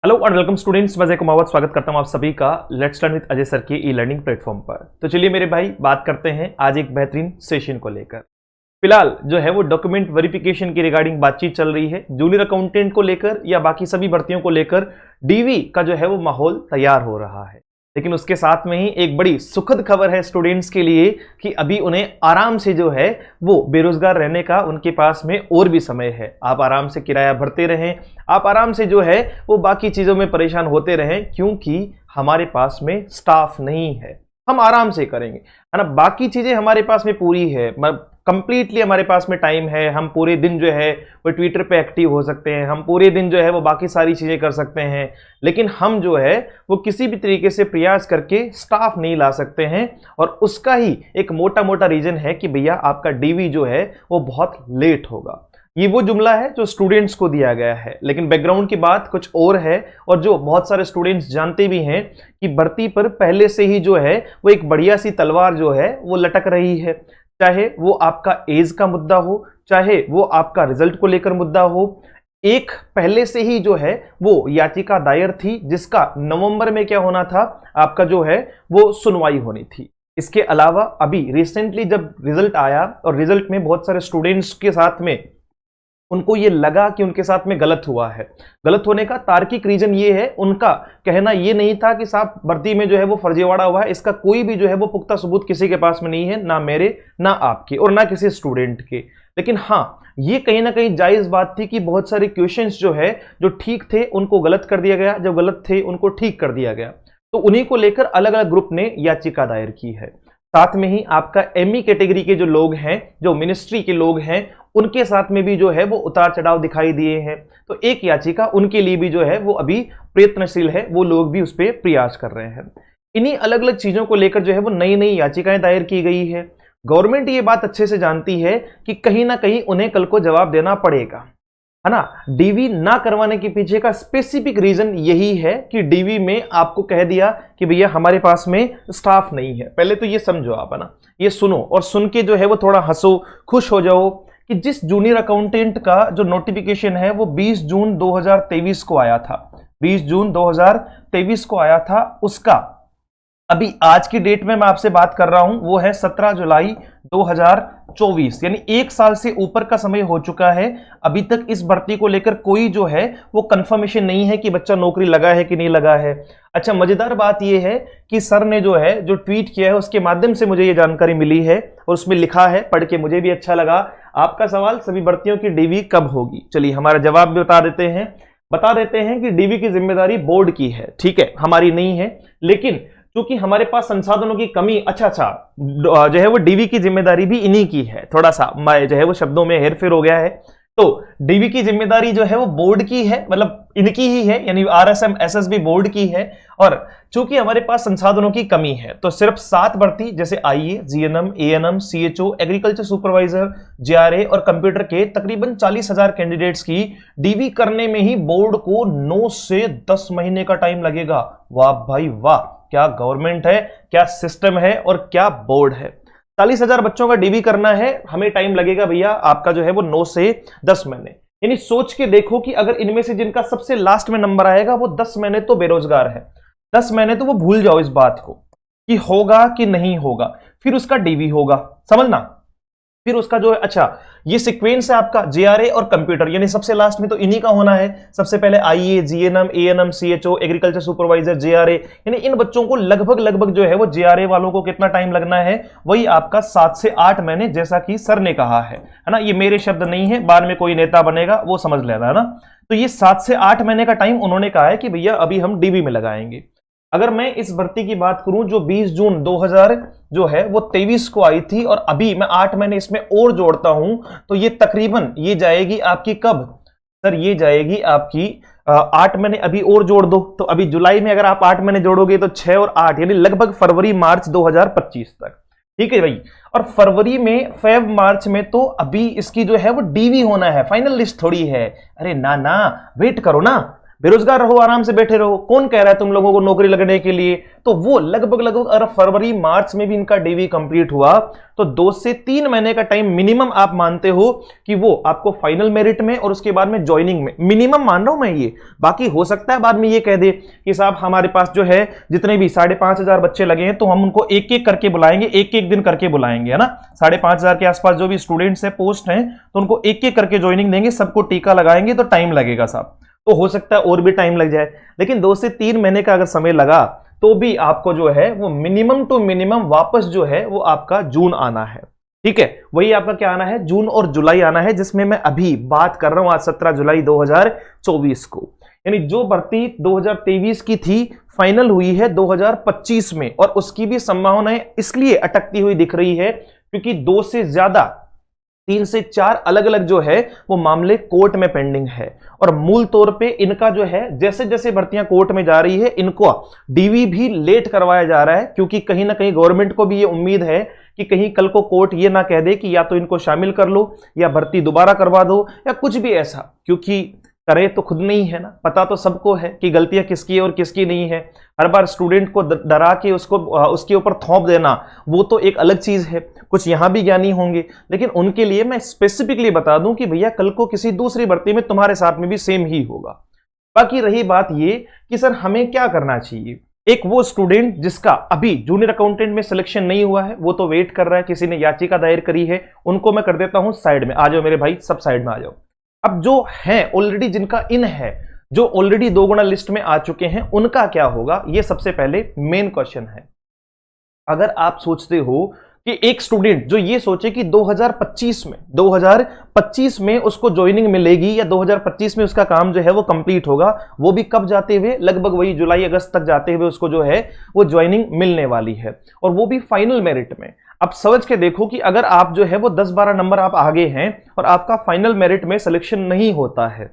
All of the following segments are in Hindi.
हेलो एंड वेलकम स्टूडेंट्स, मैं अजय कुमावत स्वागत करता हूं आप सभी का let's learn with Ajay sir के ई लर्निंग प्लेटफॉर्म पर। तो चलिए मेरे भाई बात करते हैं आज एक बेहतरीन सेशन को लेकर। फिलहाल जो है वो डॉक्यूमेंट वेरिफिकेशन की रिगार्डिंग बातचीत चल रही है, जूनियर अकाउंटेंट को लेकर या बाकी सभी भर्तियों को लेकर डीवी का जो है वो माहौल तैयार हो रहा है। लेकिन उसके साथ में ही एक बड़ी सुखद खबर है स्टूडेंट्स के लिए कि अभी उन्हें आराम से जो है वो बेरोजगार रहने का उनके पास में और भी समय है। आप आराम से किराया भरते रहें, आप आराम से जो है वो बाकी चीजों में परेशान होते रहें, क्योंकि हमारे पास में स्टाफ नहीं है। हम आराम से करेंगे, है ना। बाकी चीजें हमारे पास में पूरी है, कंप्लीटली हमारे पास में टाइम है। हम पूरे दिन जो है वो ट्विटर पे एक्टिव हो सकते हैं, हम पूरे दिन जो है वो बाकी सारी चीजें कर सकते हैं। लेकिन हम जो है वो किसी भी तरीके से प्रयास करके स्टाफ नहीं ला सकते हैं, और उसका ही एक मोटा मोटा रीजन है कि भैया आपका डीवी जो है वो बहुत लेट होगा। ये वो जुमला है जो स्टूडेंट्स को दिया गया है, लेकिन बैकग्राउंड की बात कुछ और है। और जो बहुत सारे स्टूडेंट्स जानते भी हैं कि भर्ती पर पहले से ही जो है वो एक बढ़िया सी तलवार जो है वो लटक रही है। चाहे वो आपका एज का मुद्दा हो, चाहे वो आपका रिजल्ट को लेकर मुद्दा हो। एक पहले से ही जो है वो याचिका दायर थी, जिसका नवंबर में क्या होना था, आपका जो है वो सुनवाई होनी थी। इसके अलावा अभी रिसेंटली जब रिजल्ट आया और रिजल्ट में बहुत सारे स्टूडेंट्स के साथ में उनको ये लगा कि उनके साथ में गलत हुआ है। गलत होने का तार्किक रीजन ये है, उनका कहना ये नहीं था कि साहब भर्ती में जो है वो फर्जीवाड़ा हुआ है। इसका कोई भी जो है वो पुख्ता सबूत किसी के पास में नहीं है, ना मेरे, ना आपके और ना किसी स्टूडेंट के। लेकिन हाँ, ये कहीं ना कहीं जायज बात थी कि बहुत सारे क्वेश्चंस जो है जो ठीक थे उनको गलत कर दिया गया, जो गलत थे उनको ठीक कर दिया गया। तो उन्हीं को लेकर अलग अलग ग्रुप ने याचिका दायर की है। साथ में ही आपका एमई कैटेगरी के जो लोग हैं, जो मिनिस्ट्री के लोग हैं, उनके साथ में भी जो है वो उतार चढ़ाव दिखाई दिए हैं। तो एक याचिका उनके लिए भी जो है वो अभी प्रयत्नशील है, वो लोग भी उस पर प्रयास कर रहे हैं। इन्हीं अलग अलग चीजों को लेकर जो है वो नई नई याचिकाएं दायर की गई है। गवर्नमेंट ये बात अच्छे से जानती है कि कहीं ना कहीं उन्हें कल को जवाब देना पड़ेगा, है ना। डीवी ना करवाने के पीछे का स्पेसिफिक रीजन यही है कि डीवी में आपको कह दिया कि भैया हमारे पास में स्टाफ नहीं है। पहले तो ये समझो आप, है ना, ये सुनो और सुन के जो है वो थोड़ा हंसो, खुश हो जाओ कि जिस जूनियर अकाउंटेंट का जो नोटिफिकेशन है वो 20 जून 2023 को आया था, 20 जून 2023 को आया था, उसका अभी आज की डेट में मैं आपसे बात कर रहा हूं वो है 17 जुलाई 2024, यानी एक साल से ऊपर का समय हो चुका है। अभी तक इस भर्ती को लेकर कोई जो है वो कंफर्मेशन नहीं है कि बच्चा नौकरी लगा है कि नहीं लगा है। अच्छा, मजेदार बात यह है कि सर ने जो है जो ट्वीट किया है उसके माध्यम से मुझे ये जानकारी मिली है, और उसमें लिखा है, पढ़ के मुझे भी अच्छा लगा। आपका सवाल सभी भर्तियों की डीवी कब होगी, चलिए हमारा जवाब भी बता देते हैं कि डीवी की जिम्मेदारी बोर्ड की है, ठीक है, हमारी नहीं है। लेकिन क्योंकि हमारे पास संसाधनों की कमी, अच्छा जो है वो डीवी की जिम्मेदारी भी इन्हीं की है। थोड़ा सा जो है वो शब्दों में हेरफेर हो गया है। तो डीवी की जिम्मेदारी जो है वो बोर्ड की है, मतलब इनकी ही है, यानी आरएसएम एसएसबी बोर्ड की है। और चूंकि हमारे पास संसाधनों की कमी है तो सिर्फ 7 भर्ती जैसे IA, GNM, ANM, CHO, agriculture supervisor, JRA और कंप्यूटर के तकरीबन 40,000 कैंडिडेट्स की डीवी करने में ही बोर्ड को 9 से 10 महीने का टाइम लगेगा। वाह भाई वाह, क्या गवर्नमेंट है, क्या सिस्टम है और क्या बोर्ड है। 40,000 बच्चों का डीवी करना है, हमें टाइम लगेगा भैया आपका जो है वो 9 से 10 महीने। यानी सोच के देखो कि अगर इनमें से जिनका सबसे लास्ट में नंबर आएगा वो 10 महीने तो बेरोजगार है, 10 महीने तो वो भूल जाओ इस बात को कि होगा कि नहीं होगा, फिर उसका डीवी होगा, समझना। फिर उसका जो है, अच्छा ये सीक्वेंस है आपका जेआरए और कंप्यूटर, यानी सबसे लास्ट में तो इन्हीं का होना है। सबसे पहले IA, GNM, ANM, CHO, agriculture supervisor, JRA, यानी इन बच्चों को लगभग जो है वो जेआरए वालों को कितना टाइम लगना है, वही आपका 7 से 8 महीने, जैसा कि सर ने कहा है ना। ये मेरे शब्द नहीं है, बाद में कोई नेता बनेगा वो समझ लेना, है ना। तो ये 7 से 8 महीने का टाइम उन्होंने कहा है कि भैया अभी हम डीवी में लगाएंगे। अगर मैं इस भर्ती की बात करूं जो 20 जून 2023 को आई थी, और अभी मैं 8 महीने इसमें और जोड़ता हूं, तो ये तकरीबन ये जाएगी आपकी कब सर, ये जाएगी आपकी 8 महीने अभी और जोड़ दो, तो अभी जुलाई में अगर आप 8 महीने जोड़ोगे तो 6 और 8 यानी लगभग फरवरी मार्च 2025 तक, ठीक है भाई। और फरवरी में, फेब मार्च में तो अभी इसकी जो है वो डीवी होना है, फाइनल लिस्ट थोड़ी है। अरे ना ना, वेट करो ना, बेरोजगार रहो, आराम से बैठे रहो, कौन कह रहा है तुम लोगों को नौकरी लगने के लिए। तो वो लगभग अगर फरवरी मार्च में भी इनका डीवी कंप्लीट हुआ तो 2 से 3 महीने का टाइम मिनिमम आप मानते हो कि वो आपको फाइनल मेरिट में और उसके बाद में ज्वाइनिंग में, मिनिमम मान रहा हूं मैं ये। बाकी हो सकता है बाद में ये कह दे कि साहब हमारे पास जो है जितने भी 5,500 बच्चे लगे हैं तो हम उनको एक एक करके बुलाएंगे, एक एक दिन करके बुलाएंगे, है ना। 5,500 के आसपास जो भी स्टूडेंट्स हैं, पोस्ट हैं, तो उनको एक एक करके ज्वाइनिंग देंगे, सबको टीका लगाएंगे, तो टाइम लगेगा साहब। तो हो सकता है और भी टाइम लग जाए, लेकिन 2 से 3 महीने का अगर समय लगा तो भी आपको जो है वो मिनिमम टू मिनिमम वापस जो है वो आपका जून आना है। ठीक है, वही आपका क्या आना है, जून और जुलाई आना है, जिसमें मैं अभी बात कर रहा हूं आज 17 जुलाई 2024 को। यानी जो भर्ती 2023 की थी फाइनल हुई है 2025 में, और उसकी भी संभावनाएं इसलिए अटकती हुई दिख रही है क्योंकि 2 से ज्यादा 3 से 4 अलग अलग जो है वो मामले कोर्ट में पेंडिंग है। और मूल तौर पे इनका जो है जैसे जैसे भर्तियां कोर्ट में जा रही है इनको डीवी भी लेट करवाया जा रहा है, क्योंकि कहीं ना कहीं गवर्नमेंट को भी ये उम्मीद है कि कहीं कल को कोर्ट ये ना कह दे कि या तो इनको शामिल कर लो या भर्ती दोबारा करवा दो या कुछ भी ऐसा, क्योंकि करे तो खुद नहीं है ना, पता तो सबको है कि गलतियां किसकी है और किसकी नहीं है। हर बार स्टूडेंट को डरा के उसको उसके ऊपर थोप देना वो तो एक अलग चीज है, कुछ यहां भी ज्ञानी होंगे, लेकिन उनके लिए मैं स्पेसिफिकली बता दूं कि भैया कल को किसी दूसरी भर्ती में तुम्हारे साथ में भी सेम ही होगा। बाकी रही बात ये कि सर हमें क्या करना चाहिए, एक वो स्टूडेंट जिसका अभी जूनियर अकाउंटेंट में सिलेक्शन नहीं हुआ है वो तो वेट कर रहा है, किसी ने याचिका दायर करी है, उनको मैं कर देता हूं साइड में, आ जाओ मेरे भाई सब साइड में आ जाओ। अब जो है ऑलरेडी जिनका इन है, जो ऑलरेडी 2 गुना लिस्ट में आ चुके हैं, उनका क्या होगा, ये सबसे पहले मेन क्वेश्चन है। अगर आप सोचते हो कि एक स्टूडेंट जो ये सोचे कि 2025 में उसको ज्वाइनिंग मिलेगी या 2025 में उसका काम जो है वो कंप्लीट होगा, वो भी कब जाते हुए, लगभग वही जुलाई अगस्त तक जाते हुए उसको जो है वो ज्वाइनिंग मिलने वाली है, और वो भी फाइनल मेरिट में। अब समझ के देखो कि अगर आप जो है वो 10-12 नंबर आप आगे हैं और आपका फाइनल मेरिट में सिलेक्शन नहीं होता है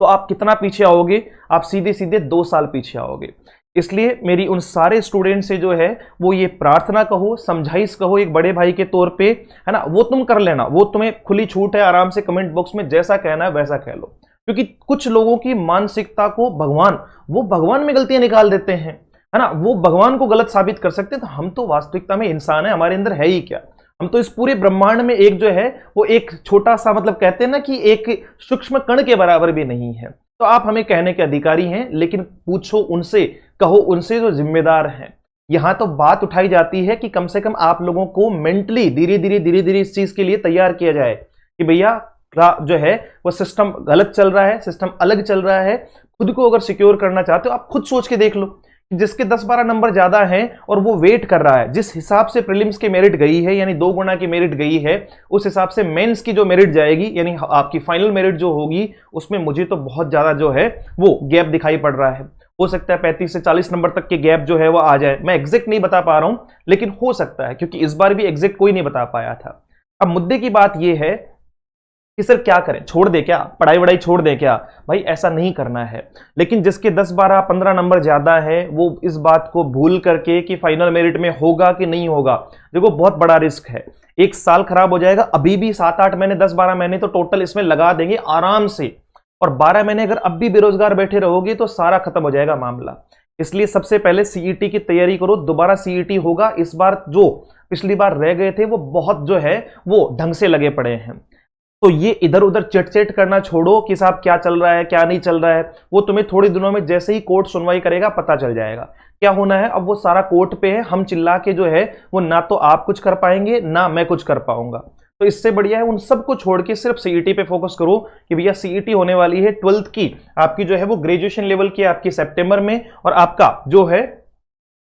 तो आप कितना पीछे आओगे, आप सीधे सीधे 2 साल पीछे आओगे। इसलिए मेरी उन सारे स्टूडेंट से जो है वो ये प्रार्थना कहो, समझाइश कहो एक बड़े भाई के तौर पे, है ना, वो तुम कर लेना, वो तुम्हें खुली छूट है, आराम से कमेंट बॉक्स में जैसा कहना है वैसा कह लो, क्योंकि कुछ लोगों की मानसिकता को भगवान में गलतियां निकाल देते हैं, है ना, वो भगवान को गलत साबित कर सकते हैं। तो हम तो वास्तविकता में इंसान है, हमारे अंदर है ही क्या, हम तो इस पूरे ब्रह्मांड में एक जो है वो एक छोटा सा, मतलब कहते हैं ना कि एक सूक्ष्म कण के बराबर भी नहीं है। तो आप हमें कहने के अधिकारी हैं, लेकिन पूछो उनसे, कहो उनसे जो जिम्मेदार हैं। यहां तो बात उठाई जाती है कि कम से कम आप लोगों को मेंटली धीरे धीरे इस चीज के लिए तैयार किया जाए कि भैया जो है वो सिस्टम गलत चल रहा है, सिस्टम अलग चल रहा है। खुद को अगर सिक्योर करना चाहते हो आप खुद सोच के देख लो, जिसके 10-12 नंबर ज्यादा हैं और वो वेट कर रहा है, जिस हिसाब से प्रीलिम्स की मेरिट गई है यानी 2 गुना की मेरिट गई है, उस हिसाब से मेंस की जो मेरिट जाएगी यानी आपकी फाइनल मेरिट जो होगी उसमें मुझे तो बहुत ज्यादा जो है वो गैप दिखाई पड़ रहा है। हो सकता है 35 से 40 नंबर तक के गैप जो है वो आ जाए, मैं एग्जैक्ट नहीं बता पा रहा हूं लेकिन हो सकता है, क्योंकि इस बार भी एग्जैक्ट कोई नहीं बता पाया था। अब मुद्दे की बात यह है कि सर क्या करें, छोड़ दे क्या, पढ़ाई वढ़ाई छोड़ दे क्या? भाई ऐसा नहीं करना है, लेकिन जिसके 10, 12, 15 नंबर ज्यादा है वो इस बात को भूल करके कि फाइनल मेरिट में होगा कि नहीं होगा, देखो बहुत बड़ा रिस्क है, 1 साल खराब हो जाएगा। अभी भी 7-8 महीने 10-12 महीने तो टोटल इसमें लगा देंगे आराम से, और 12 महीने अगर अब भी बेरोजगार बैठे रहोगे तो सारा खत्म हो जाएगा मामला। इसलिए सबसे पहले सीईटी की तैयारी करो, दोबारा सीईटी होगा। इस बार जो पिछली बार रह गए थे वो बहुत जो है वो ढंग से लगे पड़े हैं, तो ये इधर उधर चिट करना छोड़ो कि साहब क्या चल रहा है क्या नहीं चल रहा है, वो तुम्हें थोड़े दिनों में जैसे ही कोर्ट सुनवाई करेगा पता चल जाएगा क्या होना है। अब वो सारा कोर्ट पे है, हम चिल्ला के जो है वो ना तो आप कुछ कर पाएंगे ना मैं कुछ कर पाऊंगा, तो इससे बढ़िया है उन सबको छोड़ के सिर्फ सीईटी पे फोकस करो कि भैया सीईटी होने वाली है 12th की, आपकी जो है वो ग्रेजुएशन लेवल की आपकी सितंबर में, और आपका जो है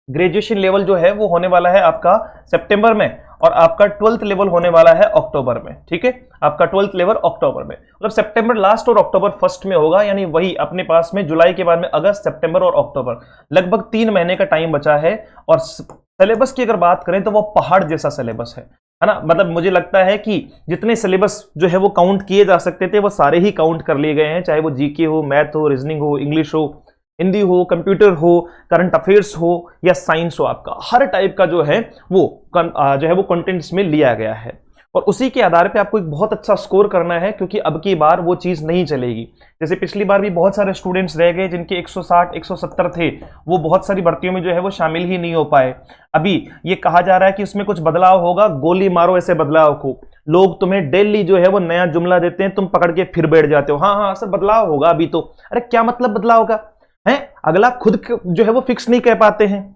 ग्रेजुएशन लेवल जो है वो होने वाला है आपका सितंबर में, और आपका 12th लेवल होने वाला है अक्टूबर में। ठीक है, आपका 12th लेवल अक्टूबर में, मतलब सितंबर लास्ट और अक्टूबर फर्स्ट में होगा, यानी वही अपने पास में जुलाई के बाद में अगस्त, सितंबर और अक्टूबर, लगभग 3 महीने का टाइम बचा है। और सिलेबस की अगर बात करें तो वो पहाड़ जैसा सिलेबस है ना, मतलब मुझे लगता है कि जितने सिलेबस जो है वो काउंट किए जा सकते थे वो सारे ही काउंट कर लिए गए हैं, चाहे वो जीके हो, मैथ हो, रीजनिंग हो, इंग्लिश हो, हिंदी हो, कंप्यूटर हो, करंट अफेयर्स हो या साइंस हो, आपका हर टाइप का जो है वो कंटेंट्स में लिया गया है। और उसी के आधार पे आपको एक बहुत अच्छा स्कोर करना है, क्योंकि अब की बार वो चीज़ नहीं चलेगी। जैसे पिछली बार भी बहुत सारे स्टूडेंट्स रह गए जिनके 160 170 थे, वो बहुत सारी भर्तियों में जो है वो शामिल ही नहीं हो पाए। अभी ये कहा जा रहा है कि उसमें कुछ बदलाव होगा, गोली मारो ऐसे बदलाव को। लोग तुम्हें डेली जो है वो नया जुमला देते हैं, तुम पकड़ के फिर बैठ जाते हो, हाँ हाँ सर बदलाव होगा अभी तो। अरे क्या मतलब बदलाव होगा है? अगला खुद जो है वो फिक्स नहीं कह पाते हैं,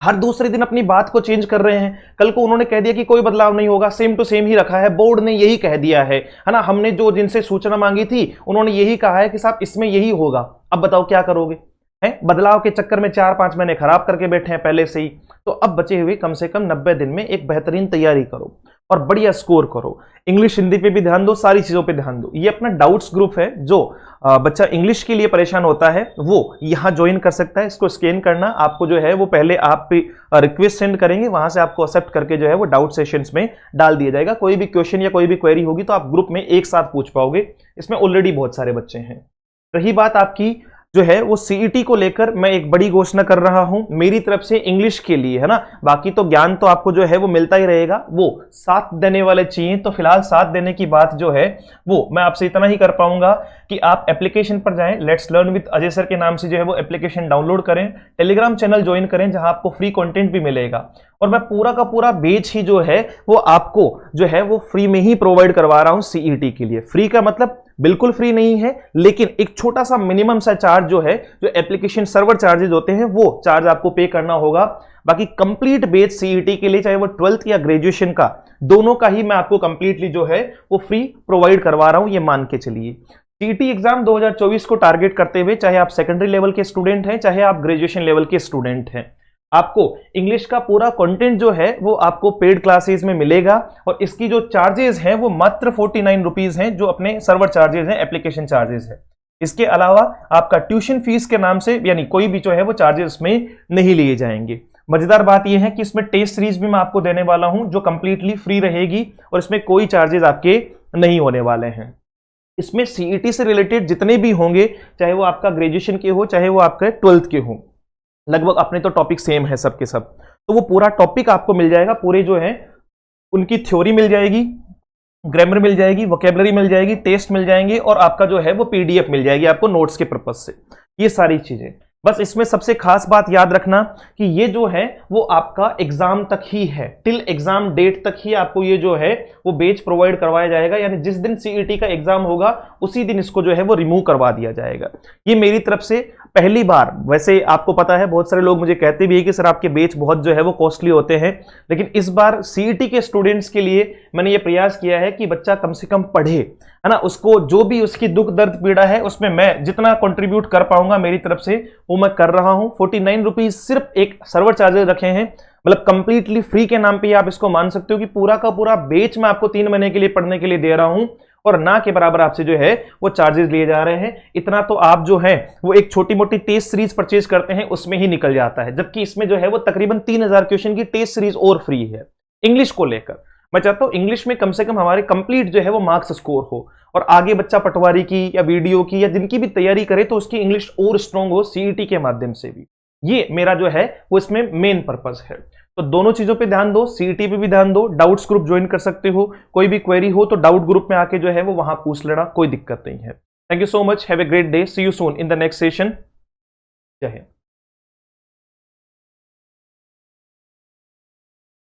हर दूसरे दिन अपनी बात को चेंज कर रहे हैं। कल को उन्होंने कह दिया कि कोई बदलाव नहीं होगा, सेम टू सेम ही रखा है, बोर्ड ने यही कह दिया है ना। हमने जो जिनसे सूचना मांगी थी उन्होंने यही कहा है कि साहब इसमें यही होगा। अब बताओ क्या करोगे? हैं? बदलाव के चक्कर में 4-5 महीने खराब करके बैठे हैं पहले से ही। तो अब बचे हुए कम से कम 90 दिन में एक बेहतरीन तैयारी करो और बढ़िया स्कोर करो। इंग्लिश हिंदी पे भी ध्यान दो, सारी चीजों पे ध्यान दो। ये अपना डाउट्स ग्रुप है, जो बच्चा इंग्लिश के लिए परेशान होता है वो यहां ज्वाइन कर सकता है। इसको स्कैन करना, आपको जो है वो पहले आप रिक्वेस्ट सेंड करेंगे, वहां से आपको एक्सेप्ट करके जो है वो डाउट सेशंस में डाल दिया जाएगा। कोई भी क्वेश्चन या कोई भी क्वेरी होगी तो आप ग्रुप में एक साथ पूछ पाओगे। इसमें ऑलरेडी बहुत सारे बच्चे हैं। रही बात आपकी जो है वो सीईटी को लेकर, मैं एक बड़ी घोषणा कर रहा हूं मेरी तरफ से इंग्लिश के लिए, है ना। बाकी तो ज्ञान तो आपको जो है वो मिलता ही रहेगा, वो साथ देने वाले चाहिए। तो फिलहाल साथ देने की बात जो है वो मैं आपसे इतना ही कर पाऊंगा कि आप एप्लीकेशन पर जाएं, let's learn with Ajay sir के नाम से जो है वो एप्लीकेशन डाउनलोड करें, टेलीग्राम चैनल ज्वाइन करें जहां आपको फ्री कंटेंट भी मिलेगा। और मैं पूरा का पूरा बैच ही जो है वो आपको जो है वो फ्री में ही प्रोवाइड करवा रहा हूं सीईटी के लिए। फ्री का मतलब बिल्कुल फ्री नहीं है, लेकिन एक छोटा सा मिनिमम सा चार्ज जो है, जो एप्लीकेशन सर्वर चार्जेस होते हैं वो चार्ज आपको पे करना होगा। बाकी कंप्लीट बेस सीईटी के लिए, चाहे वो 12th या ग्रेजुएशन का, दोनों का ही मैं आपको कंप्लीटली जो है वो फ्री प्रोवाइड करवा रहा हूं, ये मान के चलिए। सीईटी एग्जाम 2024 को टारगेट करते हुए, चाहे आप सेकेंडरी लेवल के स्टूडेंट हैं, चाहे आप ग्रेजुएशन लेवल के स्टूडेंट हैं, आपको इंग्लिश का पूरा कंटेंट जो है वो आपको पेड क्लासेस में मिलेगा। और इसकी जो चार्जेस हैं वो मात्र 49 रुपीज हैं, जो अपने सर्वर चार्जेस हैं, एप्लीकेशन चार्जेस है। इसके अलावा आपका ट्यूशन फीस के नाम से यानी कोई भी जो है वो चार्जेस में नहीं लिए जाएंगे। मजेदार बात यह है कि इसमें टेस्ट सीरीज भी मैं आपको देने वाला हूं जो कंप्लीटली फ्री रहेगी और इसमें कोई चार्जेस आपके नहीं होने वाले हैं। इसमें सीईटी से रिलेटेड जितने भी होंगे, चाहे वो आपका ग्रेजुएशन के हो, चाहे वो आपका 12th के हो, लगभग अपने तो टॉपिक सेम है सब के सब। तो वो पूरा टॉपिक आपको मिल जाएगा, पूरे जो है उनकी थ्योरी मिल जाएगी, ग्रामर मिल जाएगी, वोकेबलरी मिल जाएगी, टेस्ट मिल जाएंगे और आपका जो है वो पीडीएफ मिल जाएगी आपको नोट्स के पर्पज से। ये सारी चीजें, बस इसमें सबसे खास बात याद रखना कि ये जो है वो आपका एग्जाम तक ही है, टिल एग्जाम डेट तक ही आपको ये जो है वो बैच प्रोवाइड करवाया जाएगा। यानी जिस दिन सीईटी का एग्जाम होगा उसी दिन इसको जो है वो रिमूव करवा दिया जाएगा। ये मेरी तरफ से पहली बार, वैसे आपको पता है बहुत सारे लोग मुझे कहते भी है कि सर आपके बैच बहुत जो है वो कॉस्टली होते हैं, लेकिन इस बार सीईटी के स्टूडेंट्स के लिए मैंने ये प्रयास किया है कि बच्चा कम से कम पढ़े, है ना। उसको जो भी उसकी दुख दर्द पीड़ा है उसमें मैं जितना कंट्रीब्यूट कर पाऊंगा मेरी तरफ से वो मैं कर रहा हूं। 49 रुपीज सिर्फ एक सर्वर चार्जेस रखे हैं, मतलब कंप्लीटली फ्री के नाम पे आप इसको मान सकते हो कि पूरा का पूरा बैच मैं आपको 3 महीने के लिए पढ़ने के लिए दे रहा हूं और ना के बराबर आपसे जो है वो चार्जेस लिए जा रहे हैं। इतना तो आप जो है वो एक छोटी मोटी टेस्ट सीरीज परचेज करते हैं उसमें ही निकल जाता है, जबकि इसमें जो है वो तकरीबन 3000 क्वेश्चन की टेस्ट सीरीज और फ्री है। इंग्लिश को लेकर मैं चाहता हूं इंग्लिश में कम से कम हमारे कंप्लीट जो है वो मार्क्स स्कोर हो और आगे बच्चा पटवारी की या वीडियो की या जिनकी भी तैयारी करे तो उसकी इंग्लिश और स्ट्रांग हो सीईटी के माध्यम से भी। ये मेरा जो है वो इसमें मेन पर्पस है। तो दोनों चीजों पे ध्यान दो, सीईटी पे भी ध्यान दो, डाउट्स ग्रुप ज्वाइन कर सकते हो, कोई भी क्वेरी हो तो डाउट ग्रुप में आके जो है वो वहां पूछ लेना, कोई दिक्कत नहीं है। Thank you so much, have a great day, see you soon in the next session. जय हिंद।